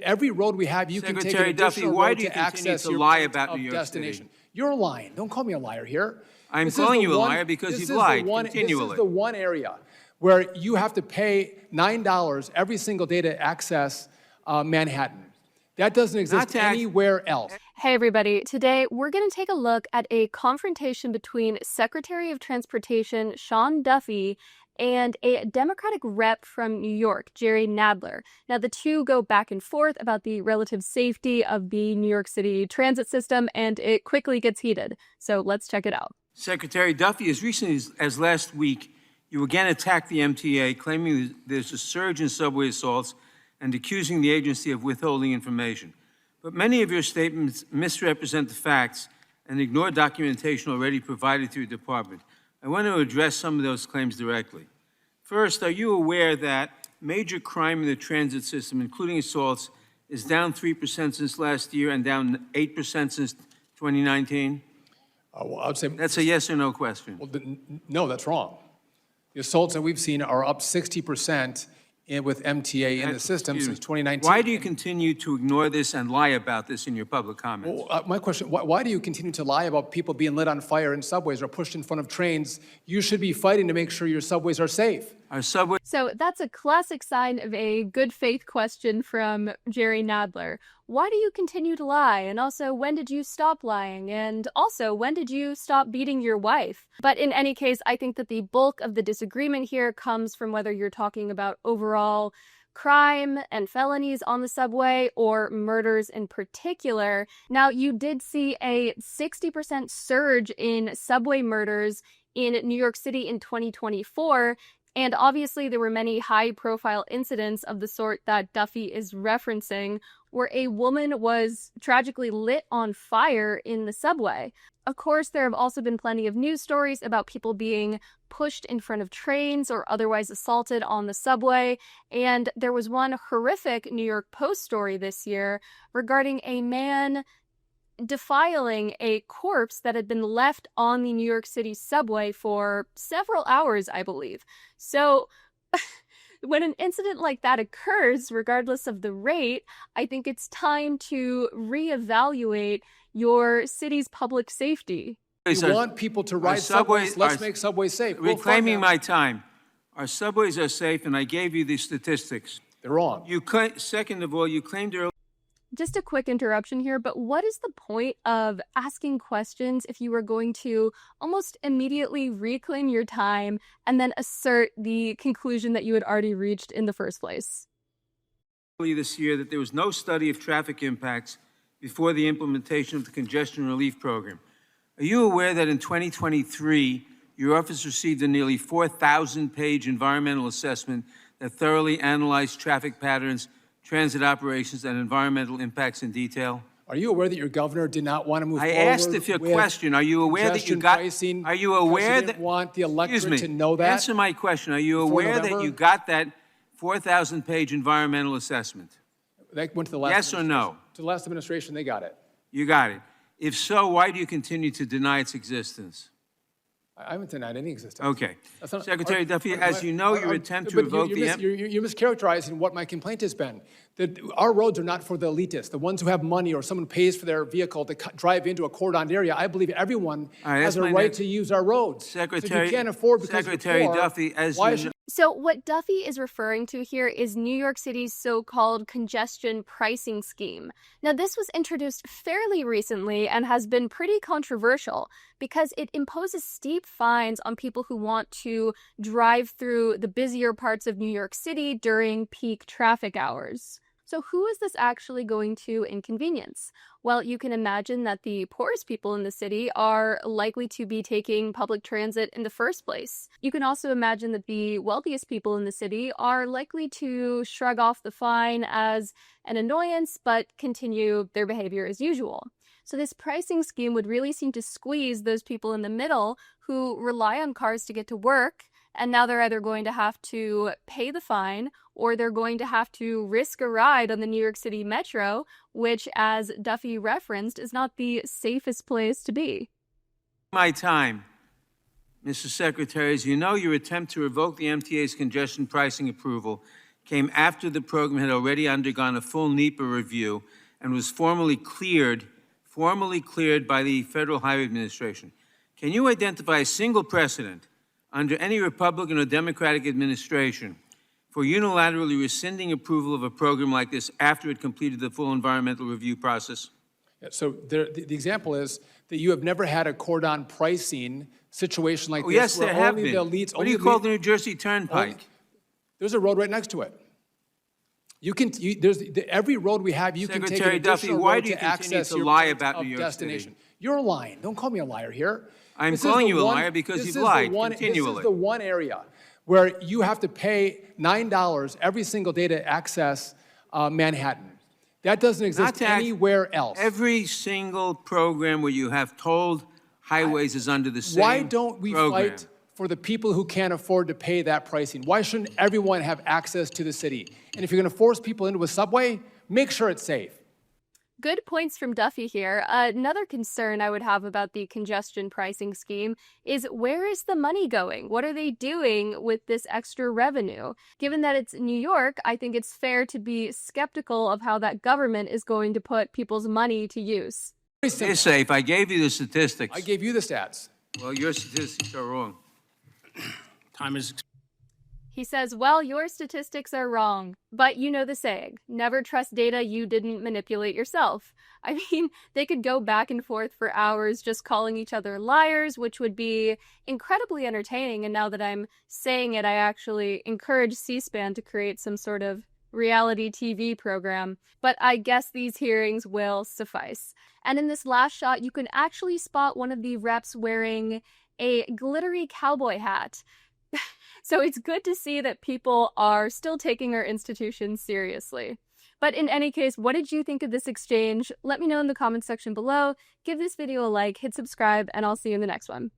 every road we have, you can take an additional road to access your point of destination. You're lying. Don't call me a liar here. I'm calling you a liar because you've lied continually. This is the one area where you have to pay $9 every single day to access Manhattan. That doesn't exist anywhere else. Hey, everybody. Today, we're going to take a look at a confrontation between Secretary of Transportation Sean Duffy and a Democratic rep from New York, Jerry Nadler. Now, the two go back and forth about the relative safety of the New York City transit system, and it quickly gets heated. So let's check it out. Secretary Duffy, as recently as last week, you again attacked the MTA, claiming there's a surge in subway assaults and accusing the agency of withholding information. But many of your statements misrepresent the facts and ignore documentation already provided to your department. I want to address some of those claims directly. First, are you aware that major crime in the transit system, including assaults, is down 3% since last year and down 8% since 2019? Well, I would say that's a yes or no question. Well, no, that's wrong. The assaults that we've seen are up 60% with MTA in the system since 2019. Why do you continue to ignore this and lie about this in your public comments? Well, my question, why do you continue to lie about people being lit on fire in subways or pushed in front of trains? You should be fighting to make sure your subways are safe. So that's a classic sign of a good faith question from Jerry Nadler. Why do you continue to lie? And also, when did you stop lying? And also, when did you stop beating your wife? But in any case, I think that the bulk of the disagreement here comes from whether you're talking about overall crime and felonies on the subway or murders in particular. Now, you did see a 60% surge in subway murders in New York City in 2024. And obviously, there were many high-profile incidents of the sort that Duffy is referencing, where a woman was tragically lit on fire in the subway. Of course, there have also been plenty of news stories about people being pushed in front of trains or otherwise assaulted on the subway. And there was one horrific New York Post story this year regarding a man defiling a corpse that had been left on the New York City subway for several hours, I believe. So when an incident like that occurs, regardless of the rate, I think it's time to reevaluate your city's public safety. You want people to ride subways? Let's make subways safe. Reclaiming my time. Our subways are safe, and I gave you the statistics. They're wrong. Second of all, you claimed earlier. Just a quick interruption here, but what is the point of asking questions if you were going to almost immediately reclaim your time and then assert the conclusion that you had already reached in the first place? This year that there was no study of traffic impacts before the implementation of the congestion relief program. Are you aware that in 2023, your office received a nearly 4,000-page environmental assessment that thoroughly analyzed traffic patterns, transit operations, and environmental impacts in detail? Are you aware that your governor did not want to move forward? I asked if your question. Are you aware that you got? Pricing, are you aware that? Didn't want the electorate to know that? Answer my question. Are you aware that you got that 4,000-page environmental assessment? That went to the last. Yes or no? To the last administration, they got it. You got it. If so, why do you continue to deny its existence? I haven't denied any existence. Okay. Secretary Duffy, as you know, your attempt to revoke you're mischaracterizing what my complaint has been. That our roads are not for the elitists, the ones who have money or someone pays for their vehicle to drive into a cordoned area. I believe everyone has a right to use our roads. Secretary, so if you can't afford because Secretary poor, Duffy, as why you know. So what Duffy is referring to here is New York City's so-called congestion pricing scheme. Now, this was introduced fairly recently and has been pretty controversial because it imposes steep fines on people who want to drive through the busier parts of New York City during peak traffic hours. So who is this actually going to inconvenience? Well, you can imagine that the poorest people in the city are likely to be taking public transit in the first place. You can also imagine that the wealthiest people in the city are likely to shrug off the fine as an annoyance, but continue their behavior as usual. So this pricing scheme would really seem to squeeze those people in the middle who rely on cars to get to work, and now they're either going to have to pay the fine or they're going to have to risk a ride on the New York City Metro, which, as Duffy referenced, is not the safest place to be. My time, Mr. Secretary, as you know, your attempt to revoke the MTA's congestion pricing approval came after the program had already undergone a full NEPA review and was formally cleared by the Federal Highway Administration. Can you identify a single precedent under any Republican or Democratic administration for unilaterally rescinding approval of a program like this after it completed the full environmental review process? So the example is that you have never had a cordon pricing situation like this. Yes, there have only been. the elites, What do you call the New Jersey Turnpike? There's a road right next to it. Every road we have, you can take an Secretary Duffy, additional why road do you to continue access to your lie point about of New York destination. City? You're lying. Don't call me a liar here. I'm This is calling the you a one- liar because this you've is the lied one- continually. This is the one area where you have to pay $9 every single day to access Manhattan. That doesn't exist anywhere else. Every single program where you have tolled highways is under the same Why don't we program. fight for the people who can't afford to pay that pricing? Why shouldn't everyone have access to the city? And if you're going to force people into a subway, make sure it's safe. Good points from Duffy here. Another concern I would have about the congestion pricing scheme is where is the money going? What are they doing with this extra revenue? Given that it's New York, I think it's fair to be skeptical of how that government is going to put people's money to use. You're safe. I gave you the statistics. I gave you the stats. Well, your statistics are wrong. Time is He says, well, your statistics are wrong. But you know the saying, never trust data you didn't manipulate yourself. I mean, they could go back and forth for hours just calling each other liars, which would be incredibly entertaining. And now that I'm saying it, I actually encourage C-SPAN to create some sort of reality TV program. But I guess these hearings will suffice. And in this last shot, you can actually spot one of the reps wearing a glittery cowboy hat. So it's good to see that people are still taking our institutions seriously. But in any case, what did you think of this exchange? Let me know in the comments section below. Give this video a like, hit subscribe, and I'll see you in the next one.